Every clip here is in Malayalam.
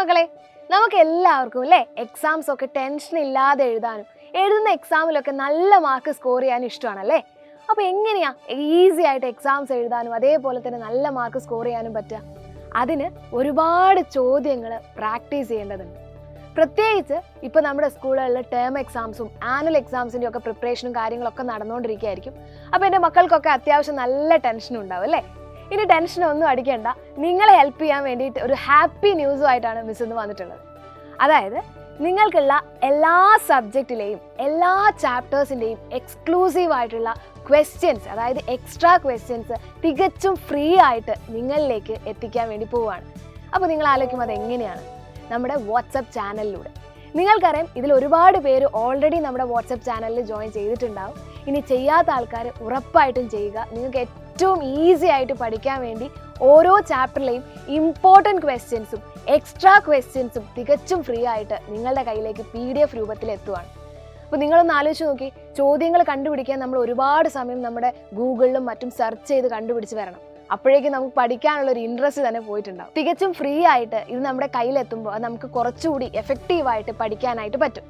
മക്കളെ, നമുക്ക് എല്ലാവർക്കും അല്ലേ എക്സാംസ് ഒക്കെ ടെൻഷൻ ഇല്ലാതെ എഴുതാനും എഴുതുന്ന എക്സാമിലൊക്കെ നല്ല മാർക്ക് സ്കോർ ചെയ്യാനും ഇഷ്ടമാണല്ലേ. അപ്പോൾ എങ്ങനെയാ ഈസി ആയിട്ട് എക്സാംസ് എഴുതാനും അതേപോലെ തന്നെ നല്ല മാർക്ക് സ്കോർ ചെയ്യാനും പറ്റുക? അതിന് ഒരുപാട് ചോദ്യങ്ങൾ പ്രാക്ടീസ് ചെയ്യേണ്ടതുണ്ട്. പ്രത്യേകിച്ച് ഇപ്പോൾ നമ്മുടെ സ്കൂളുകളിൽ ടേം എക്സാംസും ആനുവൽ എക്സാംസിൻ്റെ ഒക്കെ പ്രിപ്പറേഷനും കാര്യങ്ങളൊക്കെ നടന്നുകൊണ്ടിരിക്കുകയായിരിക്കും. അപ്പോൾ എൻ്റെ മക്കൾക്കൊക്കെ അത്യാവശ്യം നല്ല ടെൻഷൻ ഉണ്ടാവും അല്ലേ. ഇനി ടെൻഷനൊന്നും അടിക്കേണ്ട, നിങ്ങളെ ഹെൽപ്പ് ചെയ്യാൻ വേണ്ടിയിട്ട് ഒരു ഹാപ്പി ന്യൂസുമായിട്ടാണ് മിസ് ഇന്ന് വന്നിട്ടുള്ളത്. അതായത് നിങ്ങൾക്കുള്ള എല്ലാ സബ്ജക്റ്റിലെയും എല്ലാ ചാപ്റ്റേഴ്സിൻ്റെയും എക്സ്ക്ലൂസീവ് ആയിട്ടുള്ള ക്വസ്റ്റ്യൻസ്, അതായത് എക്സ്ട്രാ ക്വസ്റ്റ്യൻസ് തികച്ചും ഫ്രീ ആയിട്ട് നിങ്ങളിലേക്ക് എത്തിക്കാൻ വേണ്ടി പോവുകയാണ്. അപ്പോൾ നിങ്ങൾ ആലോചിക്കും അതെങ്ങനെയാണ്? നമ്മുടെ വാട്സപ്പ് ചാനലിലൂടെ. നിങ്ങൾക്കറിയാം, ഇതിൽ ഒരുപാട് പേര് ഓൾറെഡി നമ്മുടെ വാട്സപ്പ് ചാനലിൽ ജോയിൻ ചെയ്തിട്ടുണ്ടാവും. ഇനി ചെയ്യാത്ത ആൾക്കാർ ഉറപ്പായിട്ടും ചെയ്യുക. നിങ്ങൾക്ക് ഏറ്റവും ഈസി ആയിട്ട് പഠിക്കാൻ വേണ്ടി ഓരോ ചാപ്റ്ററിലെയും ഇമ്പോർട്ടൻറ്റ് ക്വസ്റ്റ്യൻസും എക്സ്ട്രാ ക്വസ്റ്റ്യൻസും തികച്ചും ഫ്രീ ആയിട്ട് നിങ്ങളുടെ കയ്യിലേക്ക് PDF രൂപത്തിൽ എത്തുവാണ്. അപ്പോൾ നിങ്ങളൊന്ന് ആലോചിച്ച് നോക്കി, ചോദ്യങ്ങൾ കണ്ടുപിടിക്കാൻ നമ്മൾ ഒരുപാട് സമയം നമ്മുടെ ഗൂഗിളിലും മറ്റും സെർച്ച് ചെയ്ത് കണ്ടുപിടിച്ച് വരണം. അപ്പോഴേക്കും നമുക്ക് പഠിക്കാനുള്ള ഒരു ഇൻട്രസ്റ്റ് തന്നെ പോയിട്ടുണ്ടാവും. തികച്ചും ഫ്രീ ആയിട്ട് ഇത് നമ്മുടെ കയ്യിലെത്തുമ്പോൾ അത് നമുക്ക് കുറച്ചുകൂടി എഫക്റ്റീവായിട്ട് പഠിക്കാനായിട്ട് പറ്റും.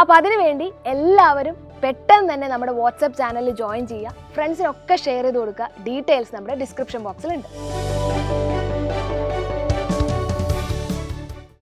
അപ്പോൾ അതിനുവേണ്ടി എല്ലാവരും പെട്ടെന്ന് തന്നെ നമ്മുടെ വാട്സപ്പ് ചാനലിൽ ജോയിൻ ചെയ്യുക. ഫ്രണ്ട്സിനൊക്കെ ഷെയർ ചെയ്ത് കൊടുക്കുക. ഡീറ്റെയിൽസ് നമ്മുടെ ഡിസ്ക്രിപ്ഷൻ ബോക്സിലുണ്ട്.